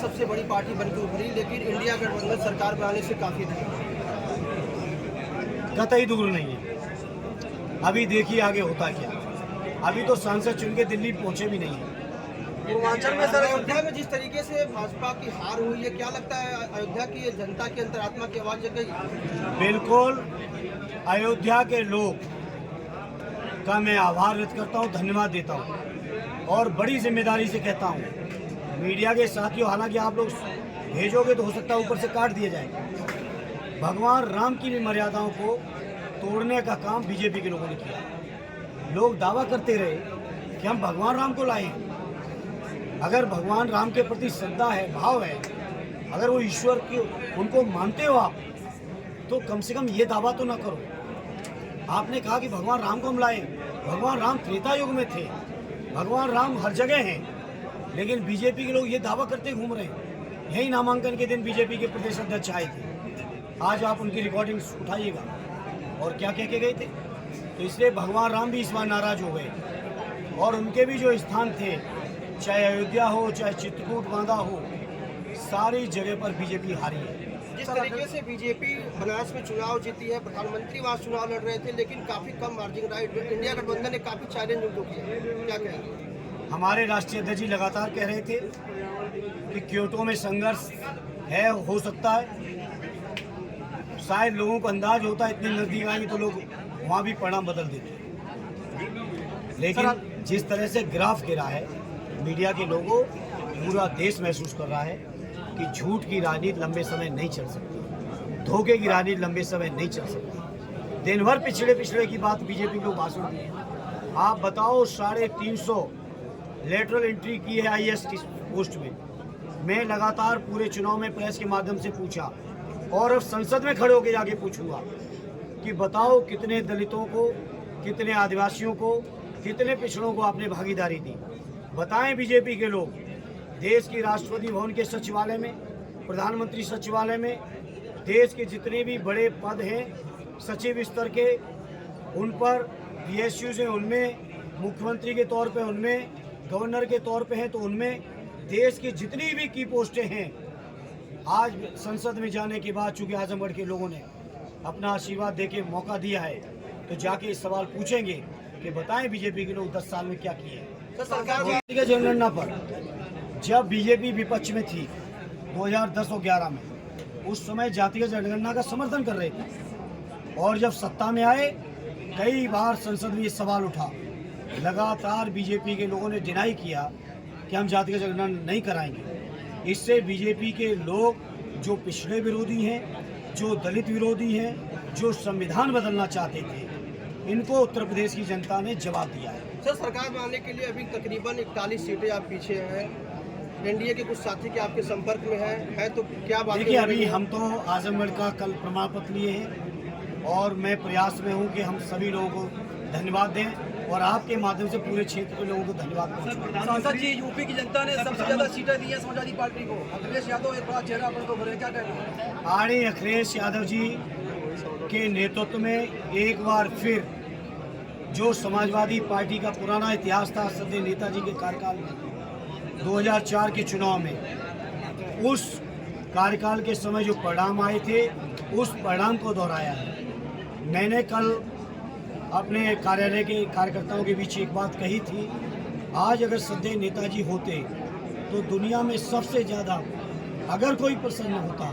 सबसे बड़ी पार्टी बनकर उभरी, लेकिन इंडिया गठबंधन सरकार बनाने से काफ़ी दूर है। कतई दूर नहीं है। अभी देखिए आगे होता क्या। अभी तो सांसद चुन के दिल्ली पहुंचे भी नहीं है। पूर्वांचल में सर, अयोध्या में जिस तरीके से भाजपा की हार हुई है, क्या लगता है अयोध्या की ये जनता की अंतरात्मा की आवाज़ जग गई? बिल्कुल, अयोध्या के लोग का मैं आभार व्यक्त करता हूं, धन्यवाद देता हूं और बड़ी जिम्मेदारी से कहता हूं, मीडिया के साथियों, हालांकि आप लोग भेजोगे तो हो सकता है ऊपर से काट दिया जाएगा। भगवान राम की भी मर्यादाओं को तोड़ने का काम बीजेपी के लोगों ने किया। लोग दावा करते रहे कि हम भगवान राम को लाए हैं। अगर भगवान राम के प्रति श्रद्धा है, भाव है, अगर वो ईश्वर की उनको मानते हो आप, तो कम से कम ये दावा तो ना करो। आपने कहा कि भगवान राम को हम लाए। भगवान राम त्रेता युग में थे, भगवान राम हर जगह हैं, लेकिन बीजेपी के लोग ये दावा करते घूम रहे हैं। यही नामांकन के दिन बीजेपी के प्रदेश अध्यक्ष आए थे। आज आप उनकी रिकॉर्डिंग्स उठाइएगा और क्या कह के गए थे। तो इसलिए भगवान राम भी इस बार नाराज हो गए और उनके भी जो स्थान थे, चाहे अयोध्या हो, चाहे चित्रकूट बांधा हो, सारी जगह पर बीजेपी हारी है। जिस तरीके से बीजेपी बनारस में चुनाव जीती है, प्रधानमंत्री वहाँ चुनाव लड़ रहे थे, लेकिन काफ़ी कम मार्जिन रहा। इंडिया गठबंधन ने काफ़ी चैलेंज उनको किया, क्या कहेंगे? हमारे राष्ट्रीय अध्यक्ष जी लगातार कह रहे थे कि क्योटो में संघर्ष है, हो सकता है। शायद लोगों को अंदाज होता है इतनी नजदीक आएंगे तो लोग वहाँ भी परिणाम बदल देते। लेकिन जिस तरह से ग्राफ गिरा है, मीडिया के लोगों, पूरा देश महसूस कर रहा है कि झूठ की राजनीति लंबे समय नहीं चल सकती, धोखे की राजनीति लंबे समय नहीं चल सकती। दिन भर पिछड़े की बात बीजेपी को भाषण दिए। आप बताओ, 350 लेटरल एंट्री की है आईएएस की पोस्ट में। मैं लगातार पूरे चुनाव में प्रेस के माध्यम से पूछा और अब संसद में खड़े होकर जाके पूछूंगा कि बताओ कितने दलितों को, कितने आदिवासियों को, कितने पिछड़ों को आपने भागीदारी दी। बताएं बीजेपी के लोग। देश की राष्ट्रपति भवन के सचिवालय में, प्रधानमंत्री सचिवालय में, देश के जितने भी बड़े पद हैं सचिव स्तर के, उन पर PSUs हैं, उनमें मुख्यमंत्री के तौर पे, उनमें गवर्नर के तौर पे हैं, तो उनमें देश की जितनी भी की पोस्टें हैं, आज संसद में जाने के बाद चूंकि आजमगढ़ के लोगों ने अपना आशीर्वाद देके मौका दिया है, तो जाके इस सवाल पूछेंगे कि बताएं बीजेपी के लोग 10 साल में क्या किए। सरकार जातीय जनगणना पर जब बीजेपी विपक्ष में थी 2010 और 11 में, उस समय जातीय जनगणना का समर्थन कर रहे थे और जब सत्ता में आए, कई बार संसद में ये सवाल उठा। लगातार बीजेपी के लोगों ने डिनाई किया कि हम जातीय जनगणना नहीं कराएंगे। इससे बीजेपी के लोग, जो पिछड़े विरोधी हैं, जो दलित विरोधी हैं, जो संविधान बदलना चाहते थे, इनको उत्तर प्रदेश की जनता ने जवाब दिया है। सर, सरकार बनाने के लिए अभी तकरीबन 41 सीटें आप पीछे हैं। एनडीए के कुछ साथी के आपके संपर्क में है तो क्या बात? देखिए, अभी हम तो आजमगढ़ का कल प्रमाण पत्र लिए हैं और मैं प्रयास में हूं कि हम सभी लोगों को धन्यवाद दें और आपके माध्यम से पूरे क्षेत्र के लोगों को धन्यवाद दें। सांसद जी, यूपी की जनता ने सबसे ज्यादा सीटें दी हैं समाजवादी पार्टी को। अखिलेश यादव एक बड़ा चेहरा पर तो भरे, क्या कहना है? आदरणीय अखिलेश यादव जी के नेतृत्व में एक बार फिर जो समाजवादी पार्टी का पुराना इतिहास था, सदैव नेताजी के कार्यकाल में 2004 के चुनाव में, उस कार्यकाल के समय जो परिणाम आए थे, उस परिणाम को दोहराया है। मैंने कल अपने कार्यालय के कार्यकर्ताओं के बीच एक बात कही थी, आज अगर सदैव नेताजी होते तो दुनिया में सबसे ज़्यादा अगर कोई प्रसन्न होता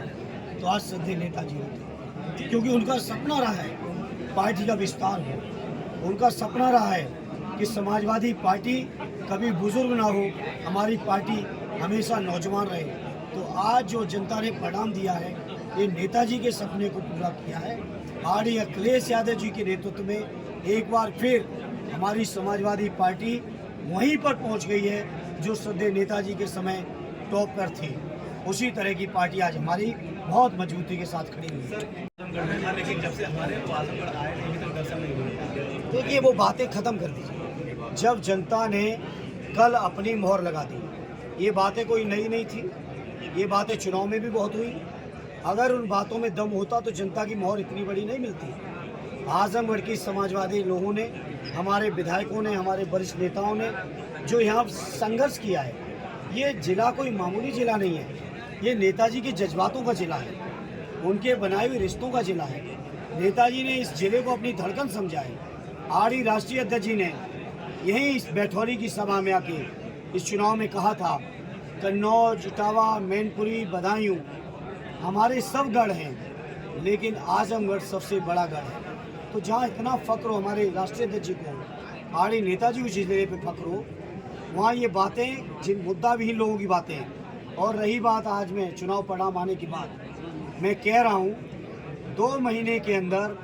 तो आज सदैव नेताजी होते, क्योंकि उनका सपना रहा है पार्टी का विस्तार हो। उनका सपना रहा है कि समाजवादी पार्टी कभी बुजुर्ग ना हो, हमारी पार्टी हमेशा नौजवान रहे। तो आज जो जनता ने परिणाम दिया है, ये नेताजी के सपने को पूरा किया है। आदरणीय अखिलेश यादव जी के नेतृत्व में एक बार फिर हमारी समाजवादी पार्टी वहीं पर पहुंच गई है जो सदैव नेताजी के समय टॉप पर थी। उसी तरह की पार्टी आज हमारी बहुत मजबूती के साथ खड़ी हुई है। लेकिन जब से हमारे आजमगढ़ आए नहीं तो दर्शन नहीं हुए। देखिए, वो बातें ख़त्म कर दीजिए। जब जनता ने कल अपनी मोहर लगा दी, ये बातें कोई नई नहीं थी, ये बातें चुनाव में भी बहुत हुई। अगर उन बातों में दम होता तो जनता की मोहर इतनी बड़ी नहीं मिलती। आजमगढ़ की समाजवादी लोगों ने, हमारे विधायकों ने, हमारे वरिष्ठ नेताओं ने जो यहाँ संघर्ष किया है, ये जिला कोई मामूली जिला नहीं है, ये नेताजी के जज्बातों का जिला है, उनके बनाए हुए रिश्तों का जिला है। नेताजी ने इस जिले को अपनी धड़कन समझा है। आरडी राष्ट्रीय अध्यक्ष जी ने यहीं इस बैठौली की सभा में आके इस चुनाव में कहा था, कन्नौज, इटावा, मैनपुरी, बदायूं हमारे सब गढ़ हैं, लेकिन आजमगढ़ सबसे बड़ा गढ़ है। तो जहाँ इतना फक्र हो हमारे राष्ट्रीय अध्यक्ष जी को, आरडी नेताजी को जिले पे फक्र हो, वहाँ ये बातें जिन मुद्दा विहीन लोगों की बातें हैं। और रही बात आज में चुनाव परिणाम आने की बात, मैं कह रहा हूँ 2 महीने के अंदर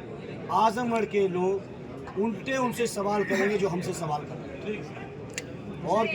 आजमगढ़ के लोग उनसे सवाल करेंगे जो हमसे सवाल करेंगे। और